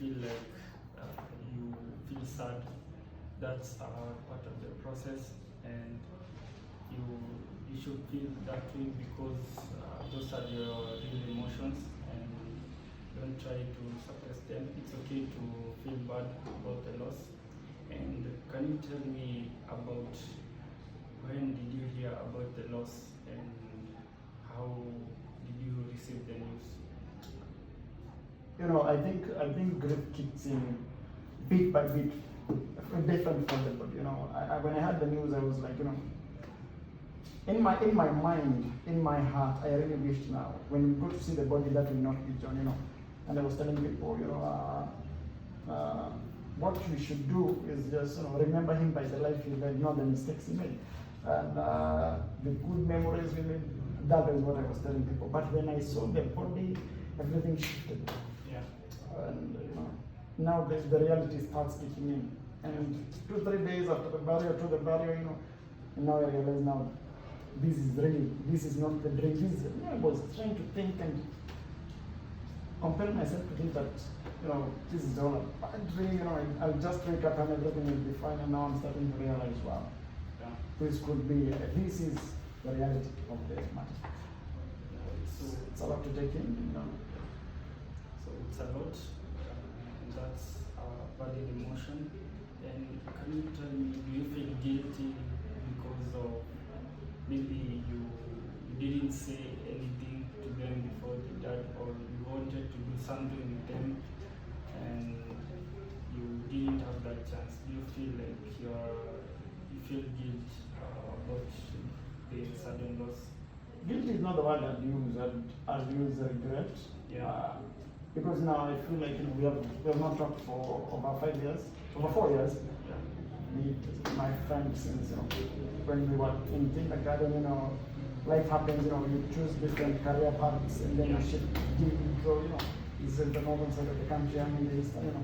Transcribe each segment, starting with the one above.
feel like you feel sad, that's part of the process, and you should feel that way because those are your real emotions, and don't try to suppress them. It's okay to feel bad about the loss. And can you tell me about when did you hear about the loss and how did you receive the news? I think grief kicks in bit by bit, different from everybody. When I heard the news, I was like, in my mind, in my heart, I really wished now when we go to see the body that will not be John. And I was telling people, what we should do is just remember him by the life he led, not the mistakes he made, and the good memories we made. That is what I was telling people. But when I saw the body, everything shifted. Yeah. And now the reality starts kicking in. And 2-3 days after the burial, and now I realize now this is not the dream. I was trying to think and compel myself to think that this is all a bad dream. I'll just wake up and everything will be fine. And now I'm starting to realize, wow, this could be. This is the reality of the matter. So it's a lot to take in. So it's a lot. That's a valid emotion. And can you tell me, do you feel guilty because of maybe you didn't say anything to them before they died, or you wanted to do something with them and you didn't have that chance? Do you feel like you feel guilt about the sudden loss? Guilt is not the word I'd use. I'd use regret. Yeah. Because now I feel like we have not talked for over 4 years. Yeah. My friend since when we were in kindergarten, life happens. You choose different career paths, and then you shift. So it's in the northern side of the country. I'm in the eastern.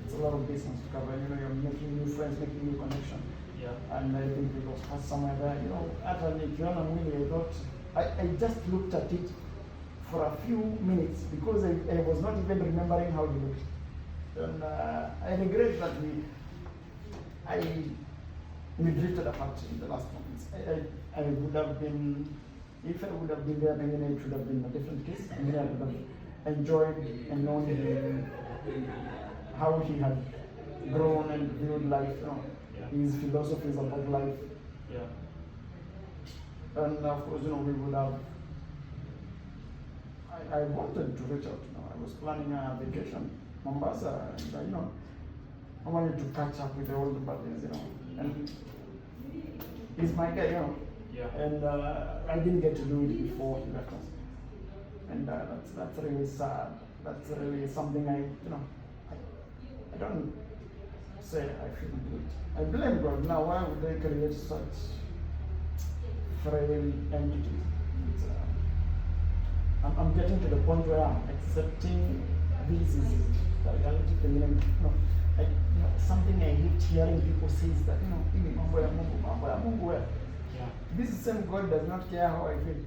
It's a lot of business to cover. You're making new friends, making new connections. Yeah. And I think it was past somewhere there. Actually, Kiona Mwili, I just looked at it for a few minutes because I was not even remembering how he looked. And I regret that we drifted apart in the last moments. I would have been, if I would have been there, then it would have been a different case. I would have enjoyed and known how he had grown and viewed life. His philosophies about life. Yeah. And of course, we would have. I wanted to reach out. I was planning a vacation, Mombasa, and I wanted to catch up with the old buddies, And he's my guy, Yeah. And I didn't get to do it before he left us. And that's really sad. That's really something I don't say I shouldn't do it. I blame God. Now, why would they create such frail entities? I'm getting to the point where I'm accepting this is the reality. Something I hate hearing people say is that mambo ya Mungu where. Yeah. This same God does not care how I feel.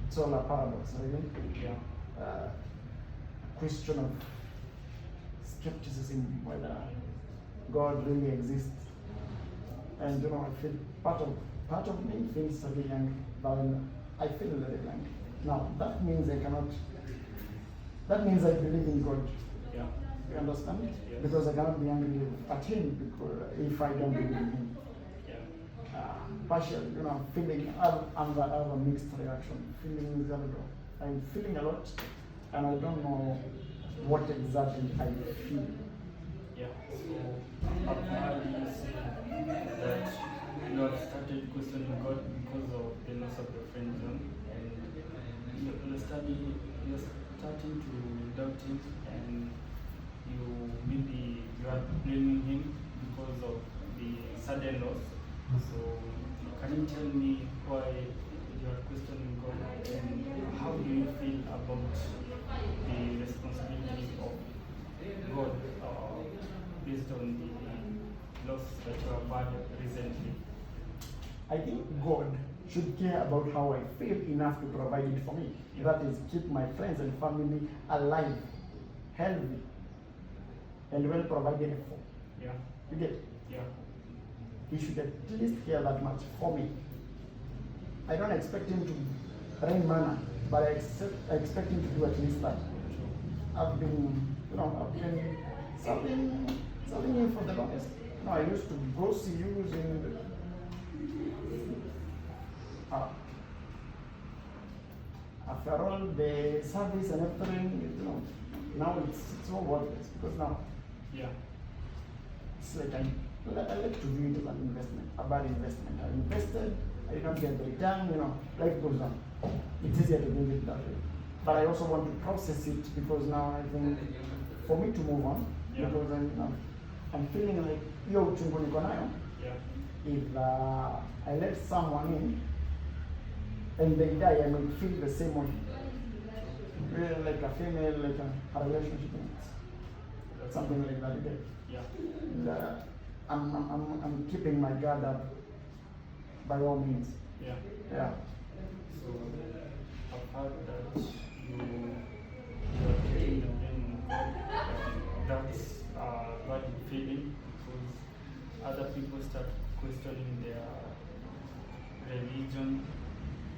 It's all a paradox, really. Yeah. Question of skepticism whether God really exists. And I feel part of me feels very young, but I feel very young. Now that means I believe in God. Yeah. You understand? Yes. Because I cannot be angry at him because if I don't believe in him. Yeah. Partially, feeling I have a mixed reaction. Feelings, I'm feeling a lot, and I don't know what exactly I feel. Yeah. So how do you say that you have started questioning God because of the loss of your friend John, and you're starting to doubt him, and you are blaming him because of the sudden loss. So can you tell me why you are questioning God, and how do you feel about the responsibility of God based on the loss that you have had recently? I think God should care about how I feel enough to provide it for me. That is, keep my friends and family alive. healthy, and well provided for. Yeah. You get? Yeah. He should at least care that much for me. I don't expect him to rain manna, but I expect him to do at least that. I've been serving you for the longest. I used to go see you in after all the service and everything, now it's all worthless because now Yeah. it's like I like to view it as an investment, a bad investment. I invested, I did not get the return, life goes on. It's easier to do it that way. But I also want to process it because now I think for me to move on, Yeah. because I'm feeling like yo uchungu niko nayo. Yeah. If I let someone in and they die, I may feel the same way. Really like a female, like a relationship, something like that. Okay? Yeah. And, I'm keeping my guard up by all means. Yeah. Yeah. So I've heard that you are taking the blame on God. That's a bad feeling because other people start questioning their religion,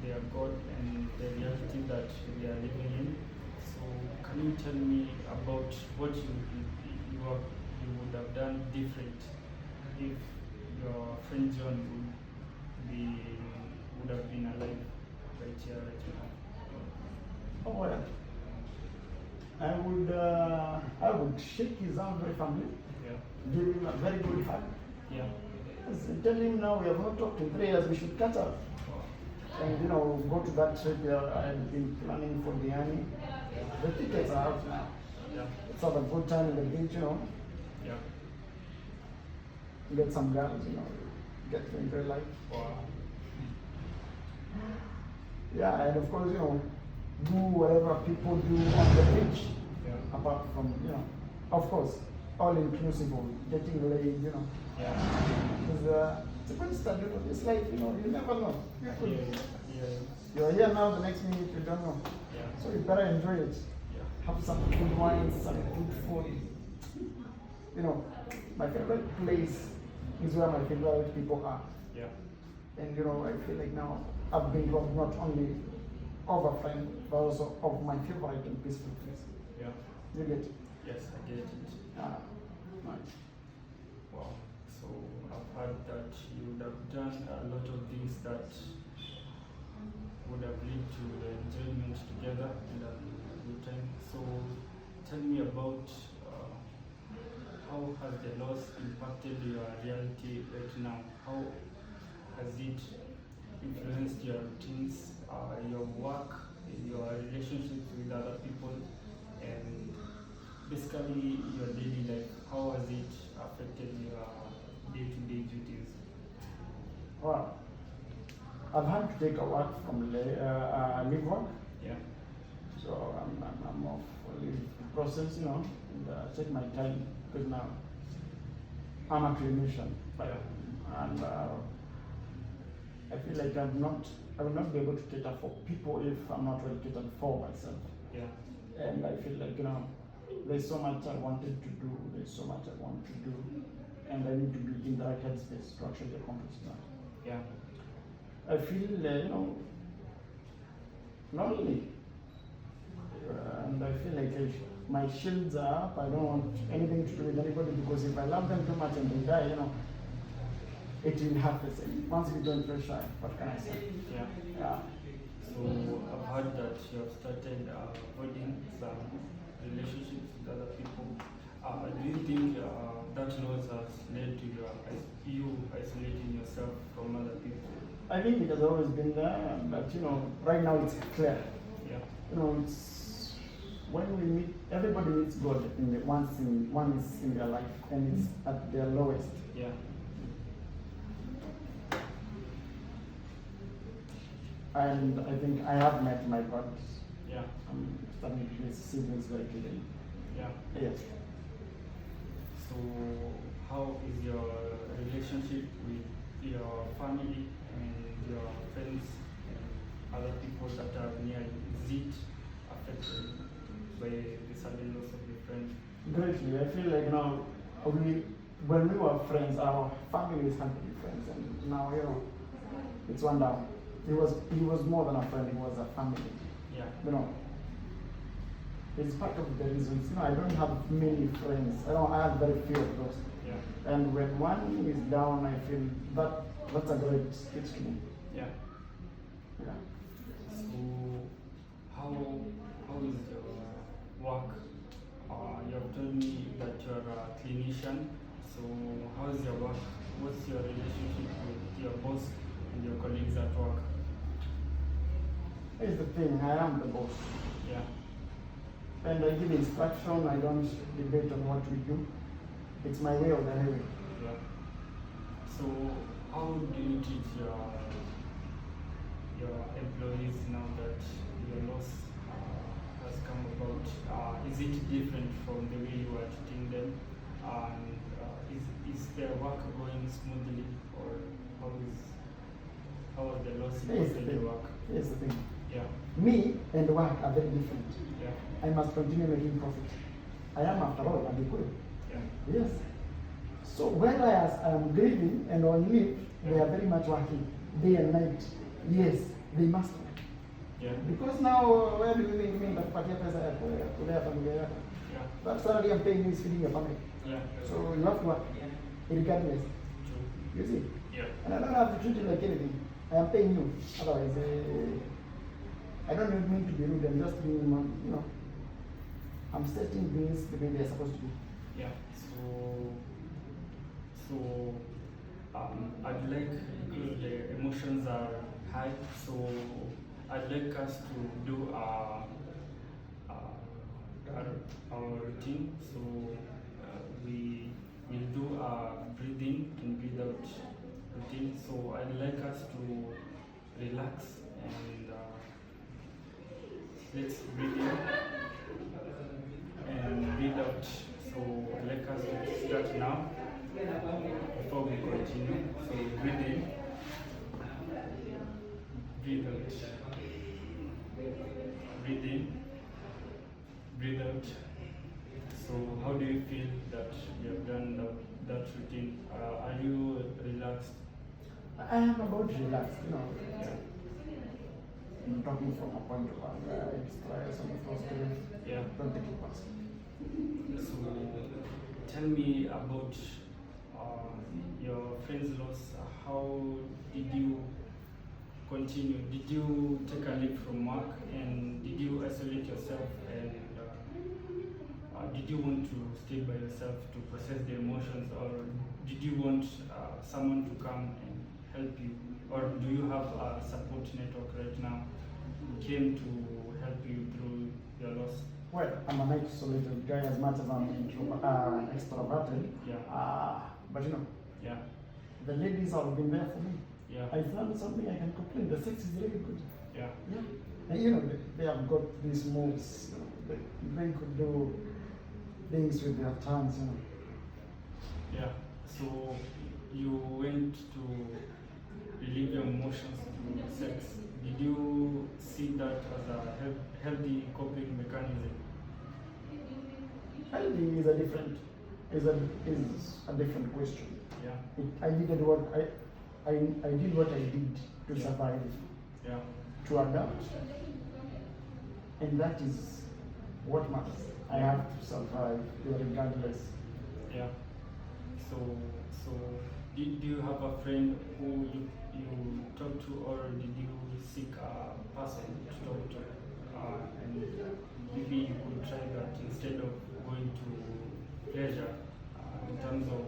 their God, and the reality that they are living in. So can you tell me about what you would have done different if your friend John would have been alive right here, right now? Oh well. I would shake his hand very firmly, Yeah. give him a very good hug. Yeah. Yes, and tell him now we have not talked in 3 years, we should catch up. And go to that trip I've been planning for the army. The tickets are out now. Yeah. Let's have a good time in the beach, Yeah. get some girls, get to enjoy life. Wow. Yeah, and of course, do whatever people do on the beach, Yeah. apart from, of course, all inclusive of getting laid, Yeah. Because it's a good start to this life, you never know. Yeah. Yeah. You're here now, the next minute you don't know. Yeah. So you better enjoy it. Yeah. Have some good wines, some good food. My favorite place is where my favorite people are. Yeah. And I feel like now I've been robbed not only of a friend, but also of my favorite and peaceful place. Yeah. You get it? Yes, I get it. Nice. Wow. So I've heard that you would have done a lot of things that would have led to the enjoyment together and a good time. So tell me about how has the loss impacted your reality right now? How has it influenced your routines, your work, your relationships with other people, and basically your daily life? How has it affected your day-to-day duties? Well, I've had to take a work from leave work, Yeah. so I'm off for leave process, and take my time because now I'm a clinician, and I feel like I will not be able to cater for people if I'm not really catered for myself. Yeah. And I feel like there's so much I wanted to do, there's so much I want to do, and I need to be in the right headspace to actually accomplish that. Yeah. I feel lonely, and I feel like my shields are up. I don't want anything to do with anybody because if I love them too much and they die, it will happen. Once we don't feel shy, what can I say? Yeah. Yeah. So I've heard that you have started avoiding some relationships with other people. Do you think that loss has led to you isolating yourself from other people? I think it has always been there, but right now it's clear. Yeah. It's when we meet, everybody meets God once in their life, and it's at their lowest. Yeah. And I think I have met my God. Yeah. I'm starting to see things very clearly. Yeah. Yes. So how is your relationship with your family and your friends and other people that are near you? Is it affected by the sudden loss of your friend? greatly. I feel like now, we, when we were friends, our families had to be friends, and now it's one down. He was more than a friend. He was a family. Yeah. It's part of the reasons. I don't have many friends. I have very few of those. Yeah. And when one is down, I feel that's a great speech to me. Yeah. Yeah. So, how is your work? You have told me that you are a clinician. So, how is your work? What's your relationship with your boss and your colleagues at work? Here's the thing. I am the boss, Yeah. and I give instruction. I don't debate on what we do. It's my way or the highway. Yeah. So, how do you treat your employees now that your loss has come about? Is it different from the way you are treating them? And is their work going smoothly, or how is the loss Here's the impacting your thing. work? Here's the thing. Yeah. Me and work are very different. Yeah. I must continue making profit. I am, after all, a Gikuyu. Yeah. Yes. So whereas I am grieving and on leave, they are very much working day and night. Yes, they must work. Yeah. Because now, where do you think me nitakupatia pesa ya kulea familia yako? Yeah. That salary I'm paying you is feeding your family. Yeah. So you have to work, regardless. True. You see? Yeah. And I don't have to treat you like anything. I am paying you. Otherwise, I don't mean to be rude. I'm just being, I'm setting things the way they're supposed to be. Yeah. So I'd like, because the emotions are high, so I'd like us to do our routine. So we will do a breathing and breathe out routine. So I'd like us to relax and let's breathe in and breathe out. So I'd like us to start now before we continue. So breathe in, breathe out, breathe in, breathe out. So how do you feel that you have done that routine? Are you relaxed? I am about relaxed, Yeah. I'm talking from a point of anger, stress, and frustration. Yeah. Don't take it personally. So tell me about your friend's loss. How did you continue? Did you take a leave from work, and did you isolate yourself, and did you want to stay by yourself to process the emotions, or did you want someone to come and help you, or do you have a support network right now who came to help you through your loss? Well, I'm an isolated guy as much as I'm extroverted. Yeah. But Yeah. the ladies have been there for me. Yeah. I found something I can complain. The sex is really good. Yeah. Yeah. And they have got these moves. They could do things with their tongues. Yeah. So you went to relieve your emotions through sex. Did you see that as a healthy coping mechanism? Healthy is a different question. Yeah. I did what I did to Yeah. survive, Yeah. to adapt, and that is what matters. I have to survive regardless. Yeah. So do you have a friend who you talk to, or did you seek a person to talk to? And maybe you could try that instead of going to pleasure in terms of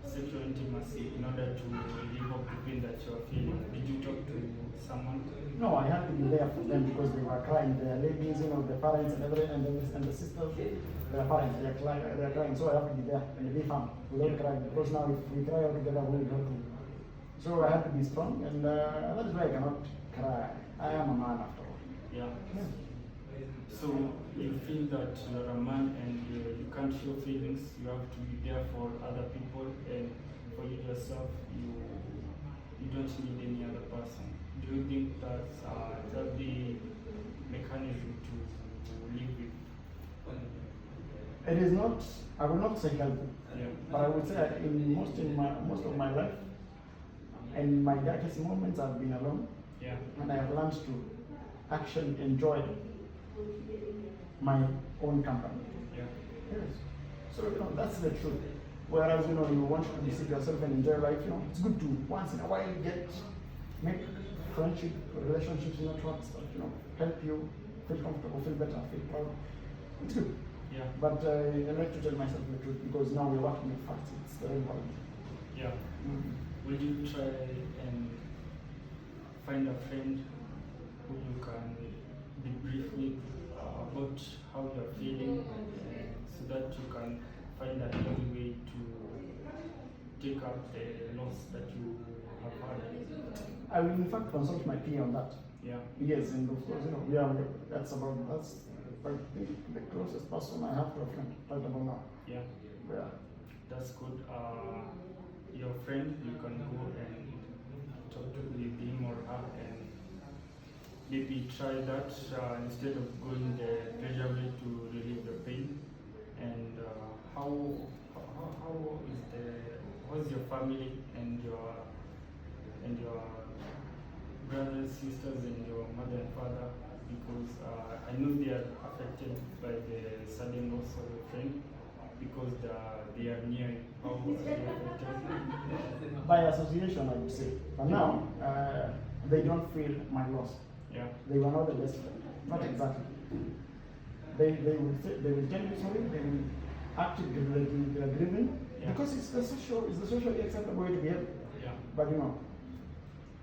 sexual intimacy, in order to relieve of the pain that you're feeling. Did you talk to someone? No, I had to be there for them because they were crying. The ladies, the parents and everything, and the sisters, their parents, they're crying. So I have to be there and be firm without crying. Because now if we cry all together, we will not. So I have to be strong, and that is why I cannot cry. I am a man after all. Yeah. So you feel that you're a man and you can't show feelings. You have to be there for other people, and for you yourself, you don't need any other person. Do you think that's a healthy mechanism to live with? It is not. I will not say healthy, Yeah. but I would say in most of my life, and my darkest moments, I've been alone, Yeah. and I have learned to actually enjoy my own company. Yeah. Yes. So that's the truth. Whereas you want to visit yourself and enjoy life, it's good to once in a while make friendship, relationships, networks that help you feel comfortable, feel better, feel proud. It's good. Yeah. But I like to tell myself the truth because now we're working with facts. It's very important. Yeah. Mm. Will you try and find a friend who you can debrief with about how you're feeling, so that you can find a healthy way to take up the loss that you have had? I will in fact consult my peer on that. Yeah. Yes, and of course, that's the closest person I have to a friend right about now. Yeah. Yeah. That's good. Your friend, you can go and talk with him or her and maybe try that instead of going the pleasure way to relieve the pain. And how's your family and your brothers, sisters, and your mother and father? Because I know they are affected by the sudden loss of a friend because they are near you. How are they affected? By association, I would say. But now, they don't feel my loss. Yeah. They were not the best friend. Not exactly. They will tell you sorry. They will act like they are grieving because it's the socially acceptable way to behave. Yeah. But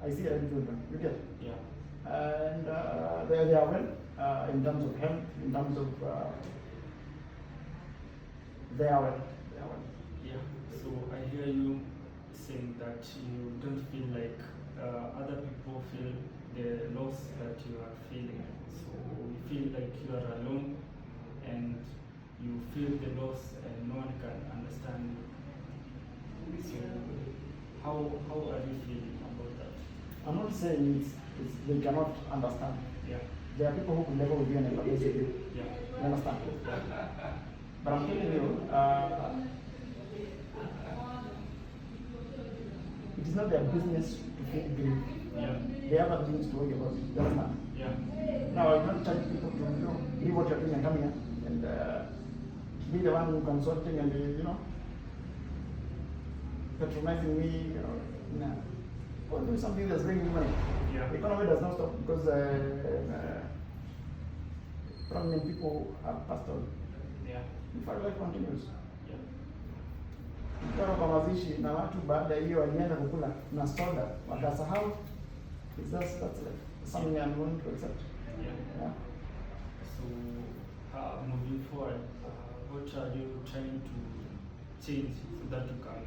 I see every children. You get. Yeah. And they are well in terms of health, in terms of they are well. They are well. Yeah. So I hear you saying that you don't feel like other people feel the loss that you are feeling. So you feel like you are alone and you feel the loss and no one can understand you. So how are you feeling about that? I'm not saying it's they cannot understand. Yeah. There are people who can never with you and empathize with you. Yeah. You understand? Yeah. But I'm telling you, it is not their business to feel grief. Yeah. They have other things to worry about. You understand? Yeah. Now, I don't charge people to leave what you're doing and come here and be the one consulting and patronizing me. Nah. Go and do something that's bringing money. Yeah. The economy does not stop because prominent people have passed on. Yeah. In fact, life continues. Yeah. Kutoka kwa mazishi na watu baada ya hiyo walienda kukula na soda wakasahau. That's like something I'm going to accept. Yeah. So moving forward, what are you trying to change so that you can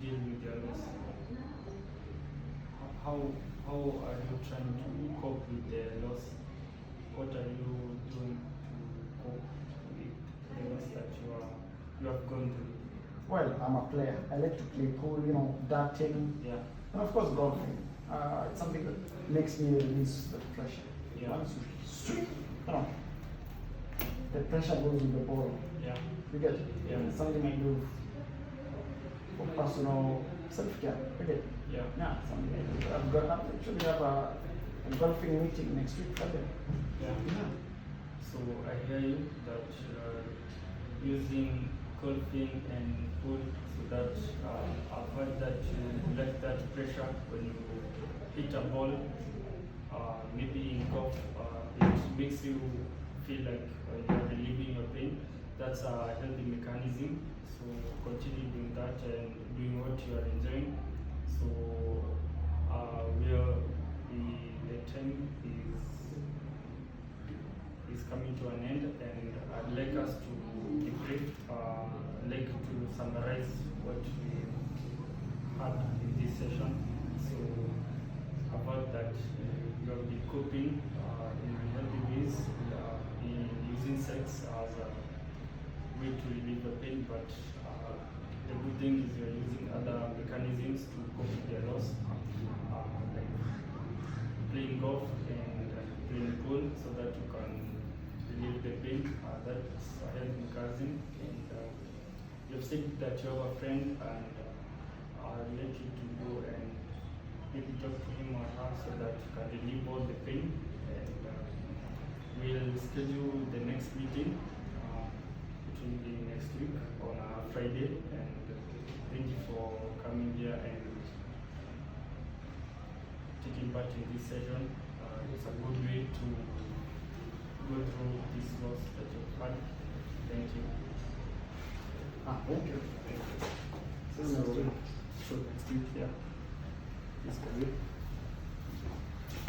deal with your loss? How are you trying to cope with the loss? What are you doing to cope with the loss that you have gone through? Well, I'm a player. I like to play pool, darting, Yeah. and of course golfing. It's something that makes me release the pressure. Yeah. Once you swing, the pressure goes with the ball. Yeah. You get it? Yeah. It's something I do for personal self-care. You get it? Yeah. Yeah, something I do. I actually have a golfing meeting next week, Friday. Yeah. Yeah. So I hear you that using golfing and food so that avoid that you let that pressure when you hit a ball. Maybe in golf, it makes you feel like you're relieving your pain. That's a healthy mechanism. So continue doing that and doing what you are enjoying. So the time is coming to an end, and I'd like us to debrief, like to summarize what we had in this session. So about that, you have been coping in healthy ways, in using sex as a way to relieve the pain, but the good thing is you're using other mechanisms to cope with your loss, like playing golf and playing pool so that you can relieve the pain. That's a healthy mechanism. you've said that you have a friend, and I'll let you to go and maybe talk to him or her so that you can relieve all the pain. And we'll schedule the next meeting. It will be next week on a Friday. And thank you for coming here and taking part in this session. It's a good way to go through this loss that you've had. Thank you. Thank you. Thank you. See you next week. So next week, yeah. This week.